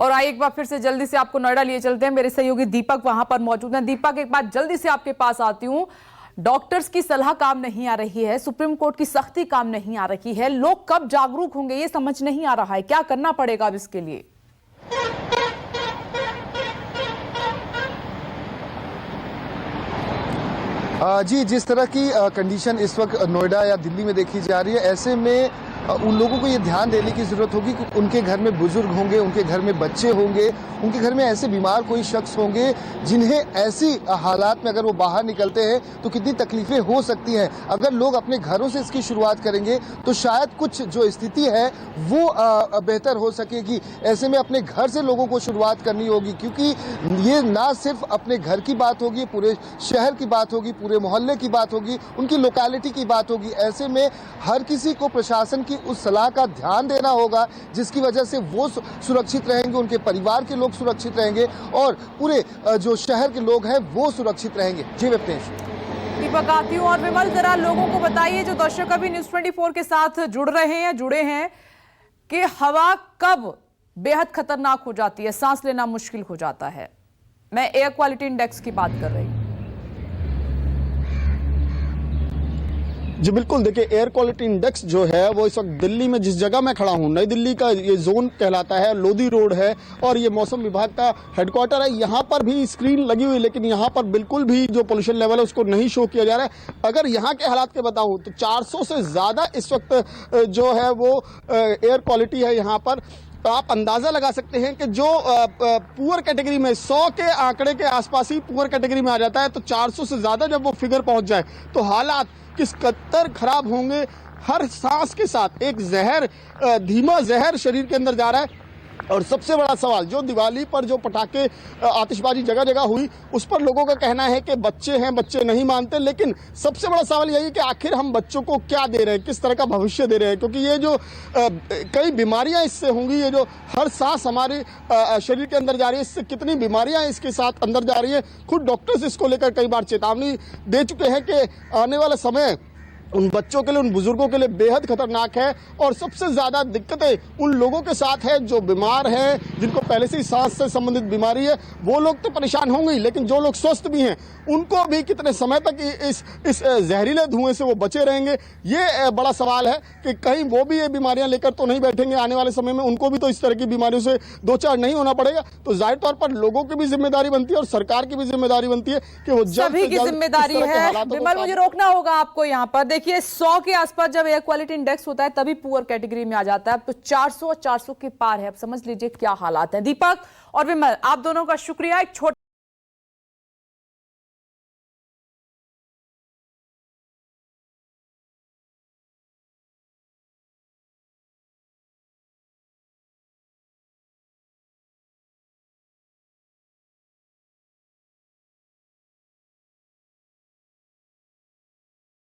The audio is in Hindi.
और आइए एक बार फिर से जल्दी से आपको नोएडा लिए चलते हैं। मेरे सहयोगी दीपक वहां पर मौजूद हैं। दीपक, एक बार जल्दी से आपके पास आती हूं। डॉक्टर्स की सलाह काम नहीं आ रही है, सुप्रीम कोर्ट की सख्ती काम नहीं आ रही है, लोग कब जागरूक होंगे ये समझ नहीं आ रहा है। क्या करना पड़ेगा अब इसके लिए? जी, जिस तरह की कंडीशन इस वक्त नोएडा या दिल्ली में देखी जा रही है, ऐसे में उन लोगों को ये ध्यान देने की ज़रूरत होगी कि उनके घर में बुजुर्ग होंगे, उनके घर में बच्चे होंगे, उनके घर में ऐसे बीमार कोई शख्स होंगे जिन्हें ऐसी हालात में अगर वो बाहर निकलते हैं तो कितनी तकलीफें हो सकती हैं। अगर लोग अपने घरों से इसकी शुरुआत करेंगे तो शायद कुछ जो स्थिति है वो बेहतर हो सकेगी। ऐसे में अपने घर से लोगों को शुरुआत करनी होगी, क्योंकि ये ना सिर्फ अपने घर की बात होगी, पूरे शहर की बात होगी, पूरे मोहल्ले की बात होगी, उनकी लोकेलिटी की बात होगी। ऐसे में हर किसी को प्रशासन की उस सलाह का ध्यान देना होगा जिसकी वजह से वो सुरक्षित रहेंगे, उनके परिवार के लोग सुरक्षित रहेंगे और पूरे जो शहर के लोग हैं वो सुरक्षित रहेंगे। जी विप्तेश। दीपक, आती हूँ। और विमल, जरा लोगों को बताइए, जो दर्शक अभी न्यूज़ 24 के साथ जुड़े हैं कि हवा कब बेहद खतरनाक हो जाती है, सांस लेना मुश्किल हो जाता है। मैं एयर क्वालिटी इंडेक्स की बात कर रही हूँ। जी बिल्कुल, देखिए एयर क्वालिटी इंडेक्स जो है वो इस वक्त दिल्ली में जिस जगह मैं खड़ा हूँ, नई दिल्ली का ये जोन कहलाता है, लोधी रोड है और ये मौसम विभाग का हेडक्वार्टर है। यहाँ पर भी स्क्रीन लगी हुई, लेकिन यहाँ पर बिल्कुल भी जो पोल्यूशन लेवल है उसको नहीं शो किया जा रहा है। अगर यहाँ के हालात के बताऊँ तो 400 से ज़्यादा इस वक्त जो है वो एयर क्वालिटी है यहाँ पर। तो आप अंदाजा लगा सकते हैं कि जो पुअर कैटेगरी में 100 के आंकड़े के आसपास ही पुअर कैटेगरी में आ जाता है, तो 400 से ज़्यादा जब वो फिगर पहुंच जाए तो हालात किस कदर खराब होंगे। हर सांस के साथ एक जहर, धीमा जहर शरीर के अंदर जा रहा है। और सबसे बड़ा सवाल, जो दिवाली पर जो पटाखे आतिशबाजी जगह जगह हुई, उस पर लोगों का कहना है कि बच्चे हैं, बच्चे नहीं मानते। लेकिन सबसे बड़ा सवाल यही है कि आखिर हम बच्चों को क्या दे रहे हैं, किस तरह का भविष्य दे रहे हैं, क्योंकि ये जो कई बीमारियां इससे होंगी, ये जो हर सांस हमारे शरीर के अंदर जा रही है, इससे कितनी बीमारियां इसके साथ अंदर जा रही है। खुद डॉक्टर्स इसको लेकर कई बार चेतावनी दे चुके हैं कि आने वाला समय उन बच्चों के लिए, उन बुजुर्गों के लिए बेहद खतरनाक है। और सबसे ज़्यादा दिक्कतें उन लोगों के साथ है जो बीमार हैं, जिनको पहले से ही सांस से संबंधित बीमारी है। वो लोग तो परेशान होंगे, लेकिन जो लोग स्वस्थ भी हैं उनको भी कितने समय तक इस जहरीले धुएं से वो बचे रहेंगे, ये बड़ा सवाल है कि कहीं वो भी ये बीमारियां लेकर तो नहीं बैठेंगे आने वाले समय में, उनको भी तो इस तरह की बीमारियों से दो चार नहीं होना पड़ेगा। तो जाहिर तौर पर लोगों की भी जिम्मेदारी बनती है और सरकार की भी जिम्मेदारी बनती है कि वो सभी की जिम्मेदारी है। विमल, मुझे रोकना होगा आपको यहाँ पर। देखिए 100 के आसपास जब एयर क्वालिटी इंडेक्स होता है तभी पुअर कैटेगरी में आ जाता है। अब तो 400 के पार है। अब समझ लीजिए क्या हालात है। दीपक और विमल, आप दोनों का शुक्रिया। एक छोटा